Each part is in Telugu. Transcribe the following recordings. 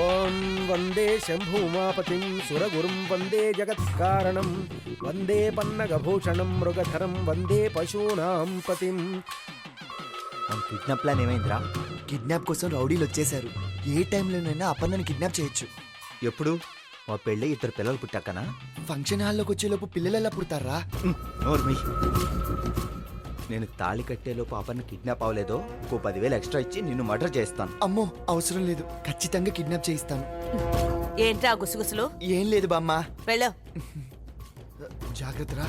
ఓం వందే శంభూమాపతిం సురగురుం వందే జగత్కారణం వందే పన్నగభూషణం మృగధరం వందే పశూనాం పతిం. కిడ్నాప్ ప్లాన్ ఏమైందిరా? కిడ్నాప్ కోసం రౌడీలు వచ్చేశారు. ఏ టైంలోనైనా అపర్ణని కిడ్నాప్ చేయొచ్చు. ఎప్పుడు? మా పెళ్ళి 2 పిల్లలు పుట్టాకనా? ఫంక్షన్ హాల్లోకి వచ్చేలోపు పిల్లలు ఎలా పుడతారా? నోర్మి. నేను తాళి కట్టేలోపు అపర్ణ కిడ్నాప్ అవ్వలేదో 10,000 ఎక్స్ట్రా ఇచ్చి నిన్ను మర్డర్ చేస్తాను. అమ్మో అవసరం లేదు, ఖచ్చితంగా కిడ్నాప్ చేయిస్తాను. ఏంట్రా గుసగుసలు? ఏం లేదు బామ్మ. వెళ్ళు. జాగ్రత్తరా.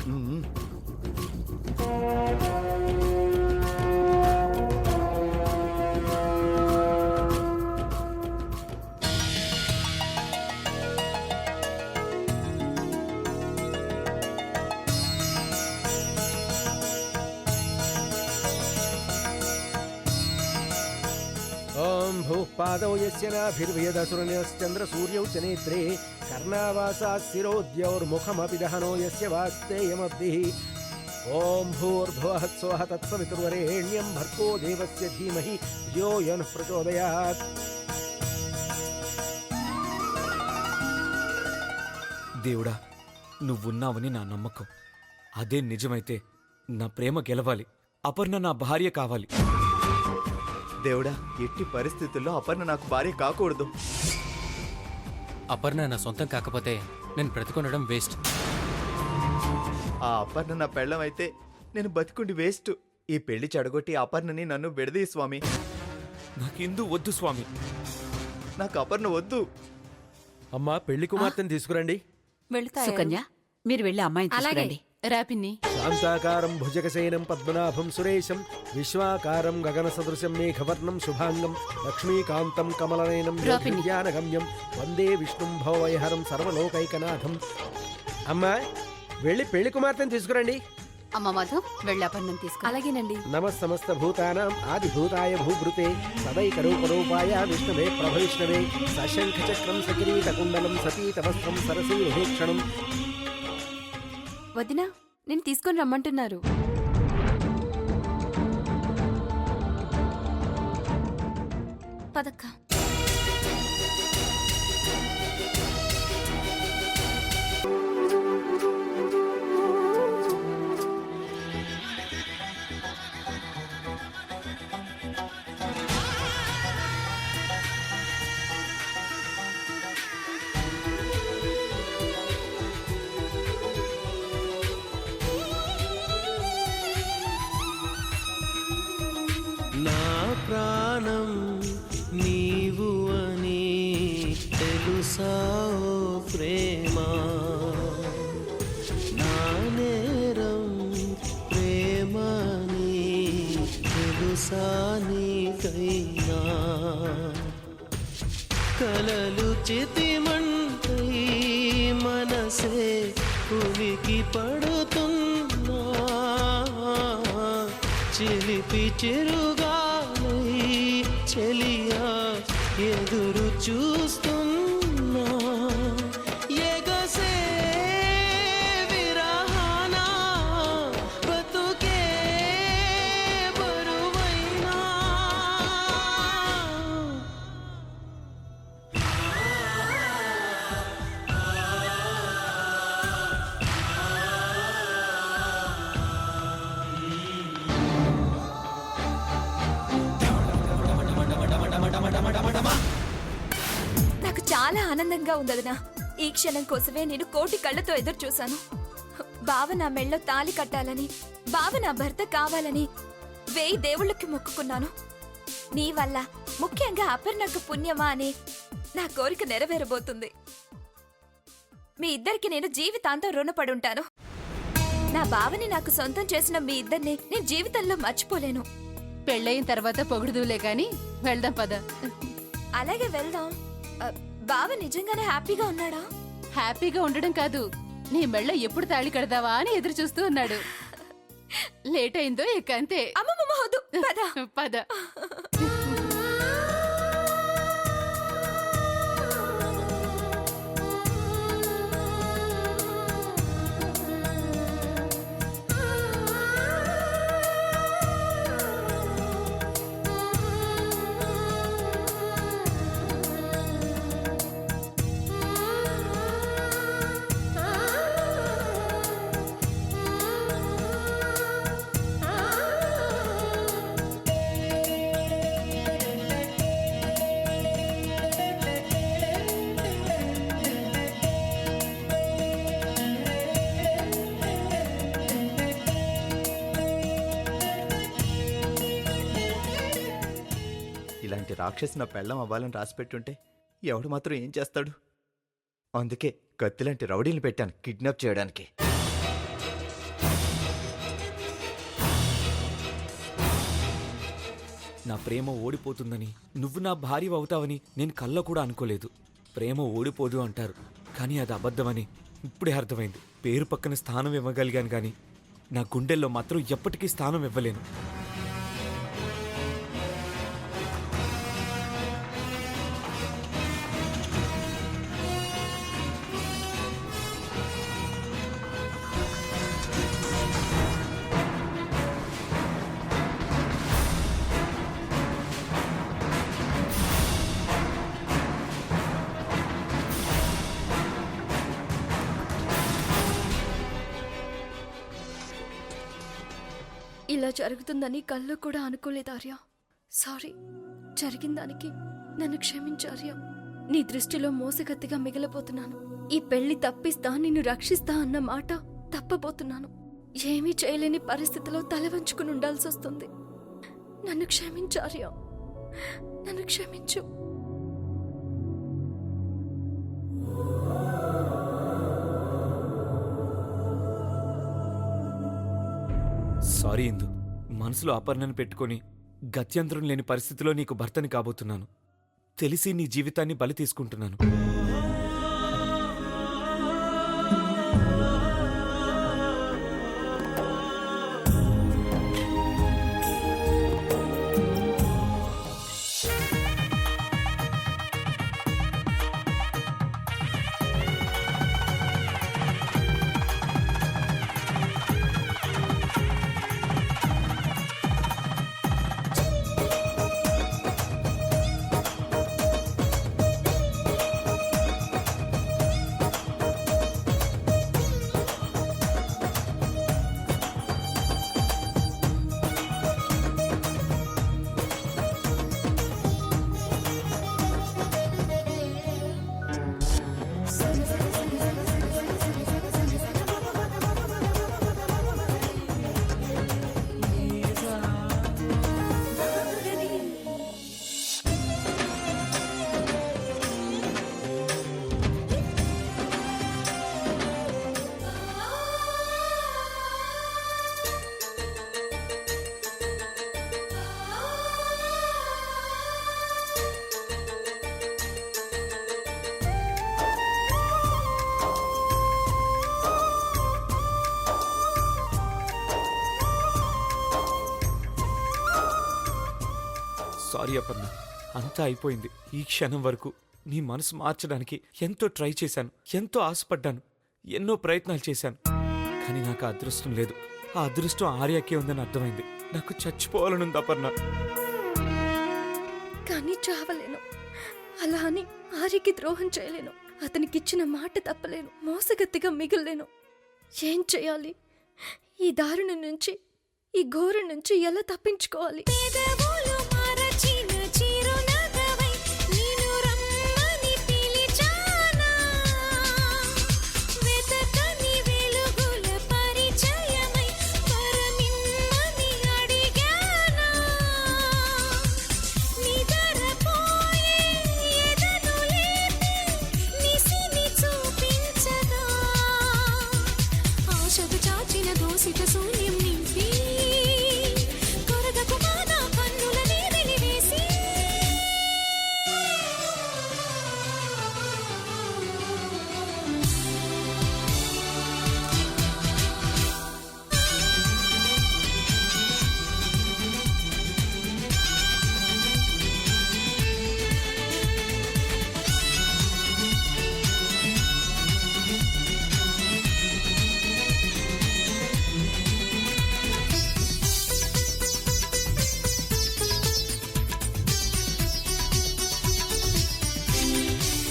ఓం భూపాదౌ యస్య నాభిర్వేదసురన్యశ్చంద్ర సూర్యౌ చ నేత్రే కర్ణావాసా శిరోద్యౌర్ముఖమపి దహనో యస్య వాస్తేయమబ్ధిః. ఓం భూర్భువః స్వః తత్సవితుర్వరేణ్యం భర్గో దేవస్య ధీమహి ధియో యనః ప్రచోదయాత్. దేవుడా, నువ్వున్నావని నా నమ్మకం. అదే నిజమైతే నా ప్రేమ గెలవాలి. అపర్ణ నా భార్య కావాలి. దేవుడా, ఎట్టి పరిస్థితుల్లో అపర్ణ నాకు భార్య కాకూడదు. అపర్ణ నా సొంతం కాకపోతే నేను బ్రతికొనడం వేస్ట్. ఆ అపర్ణ నా పెళ్ళం అయితే నేను బతికుండి వేస్ట్. ఈ పెళ్లి చెడగొట్టి అపర్ణని నన్ను విడదీ స్వామి. నాకిందు వద్దు స్వామి. నాకు అపర్ణ వద్దు. అమ్మా పెళ్లి కుమార్తెను తీసుకురండి. సుకన్య, మీరు వెళ్ళి అమ్మాయిని తీసుకురండి. రాపిన్ని. శాంతాకారం భుజగశయనం పద్మనాభం సురేశం విశ్వాకారం గగన సదృశం మేఘవర్ణం శుభాంగం లక్ష్మీకాంతం కమలనయనం జ్ఞానగమ్యం వందే విష్ణుం భవవైహరం సర్వలోకైకనాథం. అమ్మా వెళ్ళి పెళ్లి కుమార్తెను తీసుకురండి. అమ్మ మధు, వెళ్ళి అపర్ణం తీసుకు. అలాగేనండి. నమ సమస్త భూతానాం ఆదిభూతాయ భూభృతే సదైకరూపరూపాయ విష్ణవే ప్రభవిష్ణవే సశంఖ చక్రం సకిరీట కుండలం సతీతవస్త్రం సరసీరుహేక్షణం. వదినా, నేను తీసుకొని రమ్మంటున్నారు. పదక్క. నా ప్రాణం నీవు అని తెలుసా ఓ ప్రేమ, నా నేరం ప్రేమని తెలుసా నీకైనా, కలలు చితిమంటై మనసే ఉలికి పడుతున్నా, చిలిపి చిరుగాలై చెలియా ఎదురు చూస్తున్నా, ఎగసే విరహాన బతుకే బరువైనా. నాకు చాలా ఆనందంగా ఉందదినా. ఈ క్షణం కోసమే నేను కోటి కళ్ళతో ఎదురు చూశాను. బావ నా మెళ్ళో తాళి కట్టాలని, బావ నా భర్త కావాలని 1000 దేవుళ్ళకి మొక్కుకున్నాను. నీ వల్ల, ముఖ్యంగా అపర్ణకు పుణ్యమా అని నా కోరిక నెరవేరబోతుంది. మీ ఇద్దరికి నేను జీవితాంతం రుణపడుంటాను. నా బావని నాకు సొంతం చేసిన మీ ఇద్దరిని నేను జీవితంలో మర్చిపోలేను. పెళ్ళయిన తర్వాత పొగుడుదులే గాని వెళ్దాం పద. అలాగే వెళ్దాం. బావ నిజంగానే హ్యాపీగా ఉన్నాడా? హ్యాపీగా ఉండడం కాదు, నీ మెళ్ళ ఎప్పుడు తాళి కడదావా అని ఎదురు చూస్తూ ఉన్నాడు. లేట్ అయిందో ఇక అంతే. అమ్మమ్మ వద్దు, పద. పద. ఇలాంటి రాక్షసి నా పెళ్ళం అవ్వాలని రాసిపెట్టుంటే ఎవడు మాత్రం ఏం చేస్తాడు? అందుకే కత్తిలాంటి రౌడీలు పెట్టాను కిడ్నాప్ చేయడానికి. నా ప్రేమ ఓడిపోతుందని, నువ్వు నా భార్య అవుతావని నేను కల్లో కూడా అనుకోలేదు. ప్రేమ ఓడిపోదు అంటారు, కానీ అది అబద్ధమని ఇప్పుడే అర్థమైంది. పేరు పక్కన స్థానం ఇవ్వగలిగాను కానీ నా గుండెల్లో మాత్రం ఎప్పటికీ స్థానం ఇవ్వలేను. ఇలా జరుగుతుందని కల్లో కూడా అనుకోలేదు ఆర్య. సారీ. జరిగిన దానికి నన్ను క్షమించు ఆర్య. నీ దృష్టిలో మోసగత్తిగా మిగిలిపోతున్నాను. ఈ పెళ్లి తప్పిస్తా, నిన్ను రక్షిస్తా అన్న మాట తప్పబోతున్నాను. ఏమీ చేయలేని పరిస్థితిలో తల వంచుకుని ఉండాల్సి వస్తుంది. నన్ను క్షమించు ఆర్య, నన్ను క్షమించు. సారీ ఇందు, మనసులో అపర్ణను పెట్టుకొని గత్యంతరం లేని పరిస్థితిలో నీకు భర్తని కాబోతున్నాను. తెలిసి నీ జీవితాన్ని బలి తీసుకుంటున్నాను. సారీ అపర్ణ, అంతా అయిపోయింది. ఈ క్షణం వరకు నీ మనసు మార్చడానికి ఎంతో ట్రై చేశాను, ఎంతో ఆశపడ్డాను, ఎన్నో ప్రయత్నాలు చేశాను. కానీ నాకు ఆ అదృష్టం లేదు. ఆ అదృష్టం ఆర్యకే ఉందని అర్థమైంది. నాకు చచ్చిపోవాలనుంది అపర్ణ. కానీ చావలేను. అలా అని ఆర్యకి ద్రోహం చేయలేను. అతనికిచ్చిన మాట తప్పలేను. మోసగత్తిగా మిగిలేను. ఏం చేయాలి? ఈ దారుణం నుంచి, ఈ ఘోరం నుంచి ఎలా తప్పించుకోవాలి? దోసిత శూన్యం నింపి కొరగకు మానా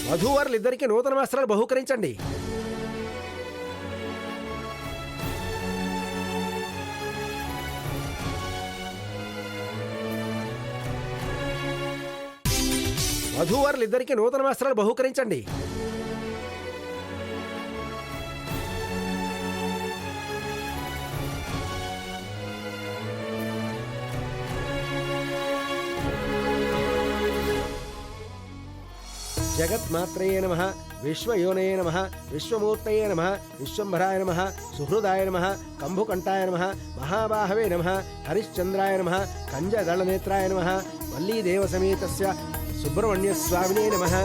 వధూవరులిద్దరికీ నూతన వస్త్రాలు బహూకరించండి. వధూవరులిద్దరికీ నూతన వస్త్రాలు బహూకరించండి. జగత్మాత్రయే నమః, విశ్వయోనయే నమః, విశ్వమూర్తయే నమః, విశ్వంభరాయ నమః, సుహృదాయ నమః, కంభుకంఠాయ నమః, మహాబాహవే నమః, హరిశ్చంద్రాయ నమః, కంజదళనేత్రాయ నమః, వల్లీదేవసమేతస్య సుబ్రహ్మణ్యస్వామినే నమః.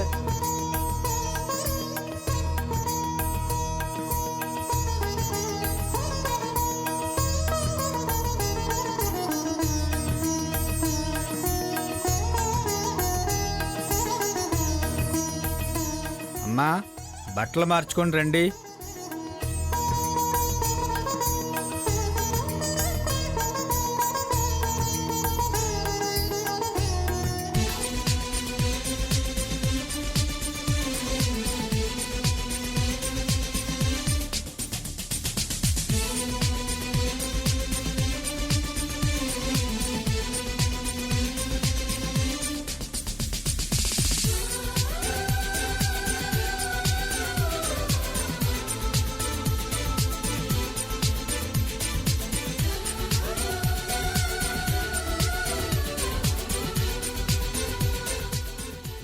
అమ్మా బట్టలు మార్చుకొని రండి.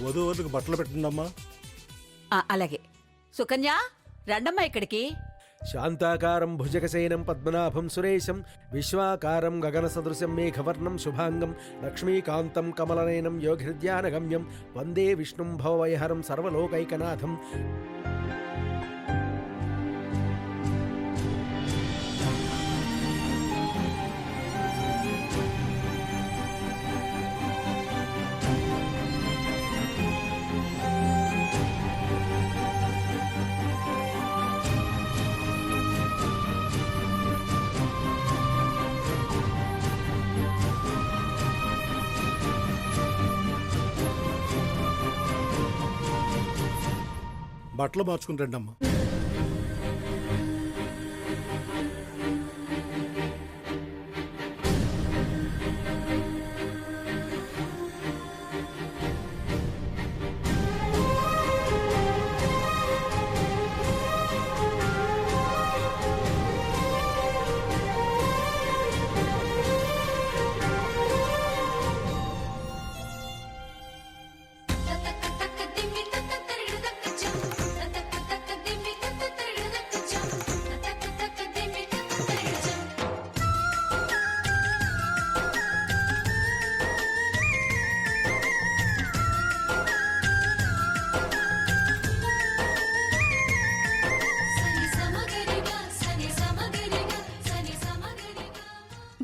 వధువులకు బట్టలు పెట్టండమ్మా. అలాగే. సుకన్య, రండమ్మా ఇక్కడికి. శాంతాకారం భుజగశయనం పద్మనాభం సురేశం విశ్వాకారం గగన సదృశం మేఘవర్ణం శుభాంగం లక్ష్మీకాంతం కమలనయనం యోగిహృద్యానగమ్యం వందే విష్ణుం భవవైహరం సర్వలోకైకనాథం. బట్టలు మార్చుకుని రండమ్మా.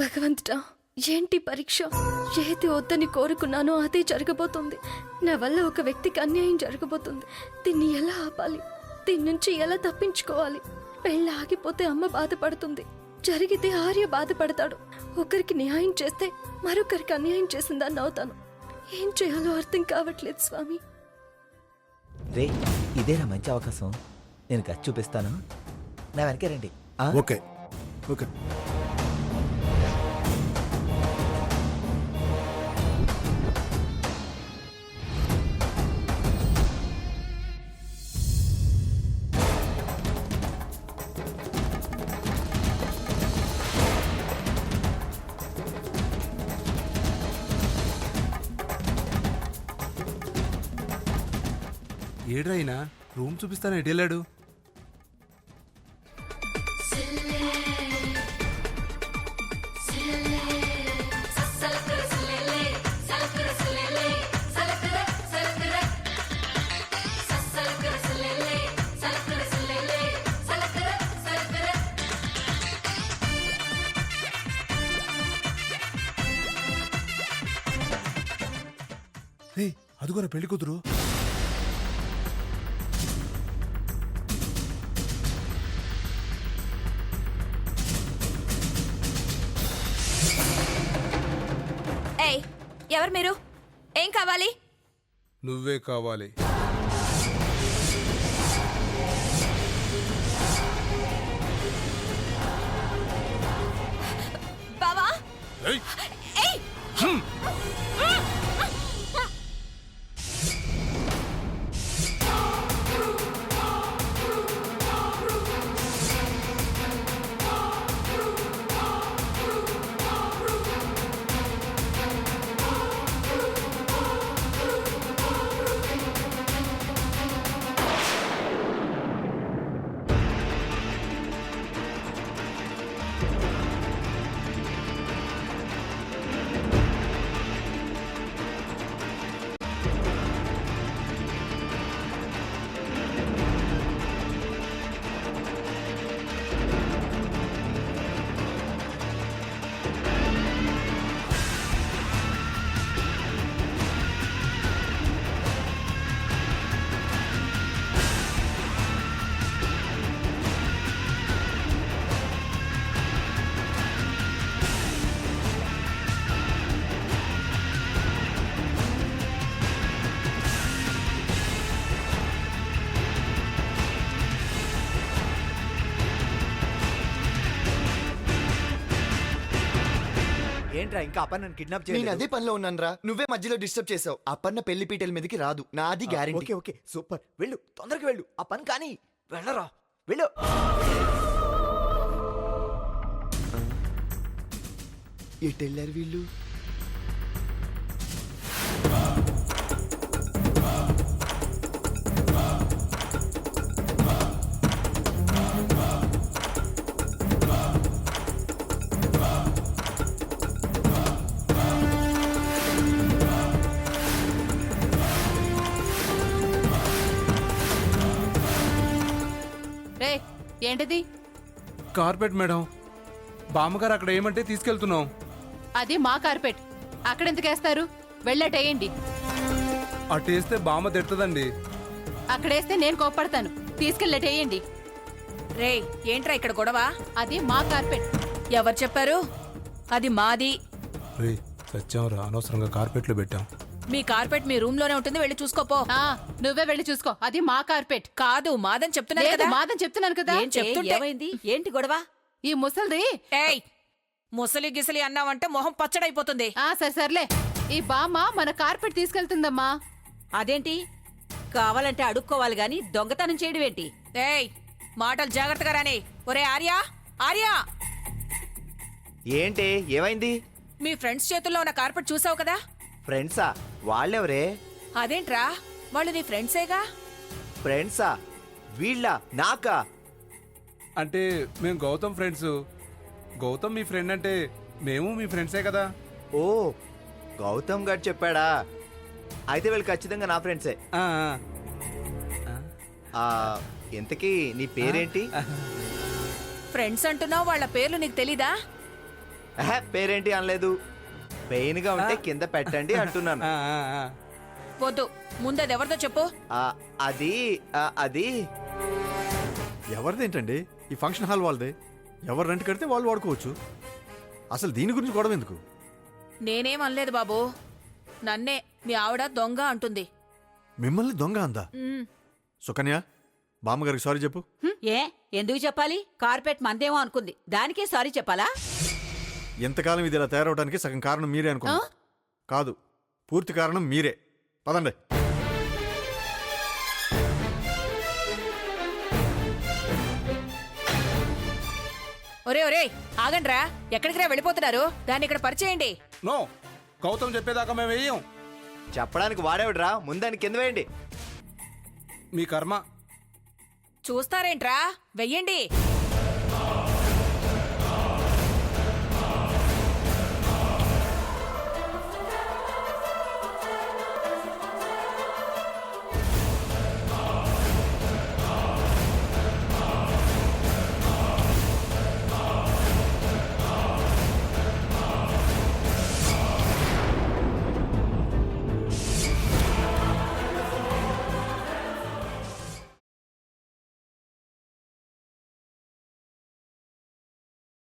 భగవంతుడా, ఏంటి పరీక్ష? ఏది వద్దని కోరుకున్నానో అదే జరగబోతుంది. నా వల్ల ఒక వ్యక్తికి అన్యాయం జరగబోతుంది. దీన్ని ఎలా ఆపాలి? దీని నుంచి ఎలా తప్పించుకోవాలి? పెళ్ళి ఆగిపోతే అమ్మ బాధపడుతుంది, జరిగితే ఆర్య బాధపడతాడు. ఒకరికి న్యాయం చేస్తే మరొకరికి అన్యాయం చేసిందని అవుతాను. ఏం చేయాలో అర్థం కావట్లేదు స్వామి. రే, ఇదేనా మంచి అవకాశం? నేను ఖర్చు చూపిస్తాను, నా వెనకే రండి. Okay okay. ఏడ్రైనా రూమ్ చూపిస్తాను, ఎటు వెళ్ళాడు? అదిగోరా పెళ్లి కూతురు. ఎవరు మీరు? ఏం కావాలి? నువ్వే కావాలి. ఏంట్రా ఇంకా అపర్ణని కిడ్నాప్ నేను చేయలేదు? అదే పనిలో ఉన్నానురా, నువ్వే మధ్యలో డిస్టర్బ్ చేసావు. అప్పన్న పెళ్లి పీటల మీదకి రాదు, నాది గ్యారెంటీ. ఓకే ఓకే సూపర్, వెళ్ళు తొందరగా వెళ్ళు. ఆ పని కానీ వెళ్ళరా, వెళ్ళు. ఎటు వెళ్ళారు వీళ్ళు? రే ఏంటిది? కార్పెట్ మేడం, బామ్మగారు అక్కడ ఏమంటే తీసుకెళ్తున్నాం. అది మా కార్పెట్, అక్కడెందుకేస్తారు? వెళ్ళటేయండి. అటేస్తే బామ్మ తిడుతుందండి. అక్కడేస్తే నేను కోప్పడతాను, తీసుకెళ్ళటేయండి. రే ఏంట్రా ఇక్కడ గొడవ? అది మా కార్పెట్. ఎవరు చెప్పారు? అది మాది. రే సత్యం, అనవసరంగా కార్పెట్లో పెట్టాం. మీ కార్పెట్ మీ రూమ్ లోనే ఉంటుంది, వెళ్ళి చూసుకోపో. ఆ నువ్వే వెళ్ళి చూసుకో, అది మా కార్పెట్. కాదు మాదని చెప్తున్నాను లేదు, కదా. మాదని చెప్తున్నాను కదా. ఏం చెప్తుంటే ఏమైంది? ఏంటి గొడవ? ఈ ముసల్ది. ఏయ్ ముసలి గిసలి అన్నావంటే మొహం పచ్చడైపోతుంది. సరే సర్లే, ఈ బామ్మ మన కార్పెట్ తీసుకెళ్తుందమ్మా. అదేంటి? కావాలంటే అడుక్కోవాలి గాని దొంగతనం చేయడం ఏంటి? ఏయ్ మాటలు జాగ్రత్తగా రాని. ఒరే ఆర్యా, ఆర్యా, ఏంటి ఏమైంది? మీ ఫ్రెండ్స్ చేతుల్లో ఉన్న కార్పెట్ చూసావు కదా? ఫ్రెండ్సా? వాళ్ళెవరే? అదేంట్రా, వాళ్ళు నీ ఫ్రెండ్సేగా. ఫ్రెండ్సా? వీళ్ళ నాకా? అంటే మేము గౌతమ్ ఫ్రెండ్స్. గౌతమ్ మీ ఫ్రెండ్ అంటే మేము మీ ఫ్రెండ్సే కదా. ఓ గౌతమ్ గారు చెప్పాడా? అయితే వీళ్ళు ఖచ్చితంగా నా ఫ్రెండ్సే. ఆ, ఆ, ఇంతకీ నీ పేరేంటి? ఫ్రెండ్స్ అంటున్నావు, వాళ్ళ పేర్లు నీకు తెలీదా? పేరేంటి అనలేదు. పెయిన్ గా ఉంటే కింద పెట్టండి అంటున్నాను. ఆ, ఆ, ఆ. వద్దు, ముందది ఎవరిదో చెప్పు. అది అది ఎవరిదేంటండి? ఈ ఫంక్షన్ హాల్ వాళ్ళదే. ఎవరు రెంట్ కడితే వాళ్ళు వాడుకోవచ్చు. అసలు దీని గురించి గొడవ ఎందుకు? నేనేం అనలేదు బాబు, నన్నే మీ ఆవిడ దొంగ అంటుంది. మిమ్మల్ని దొంగ అందా? ఉమ్. సుకన్య, బామ్మగారికి సారీ చెప్పు. ఏ ఎందుకు చెప్పాలి? కార్పెట్ మందేమో అనుకుంది, దానికే సారీ చెప్పాలా? ఎంతకాలం ఇది ఇలా తయారవడానికి సగం కారణం మీరే అనుకున్నా. కాదు, పూర్తి కారణం మీరే. పదండి. ఒరే ఒరే ఆగండ్రా, ఎక్కడికి రా వెళ్ళిపోతున్నారు? దాన్ని ఇక్కడ పరిచేయండి. నో, గౌతమ్ చెప్పేదాకా మేము వేయం. చెప్పడానికి వాడేవిడ్రా, ముందాన్ని కింద వేయండి. మీ కర్మ. చూస్తారేంట్రా, వెయ్యండి.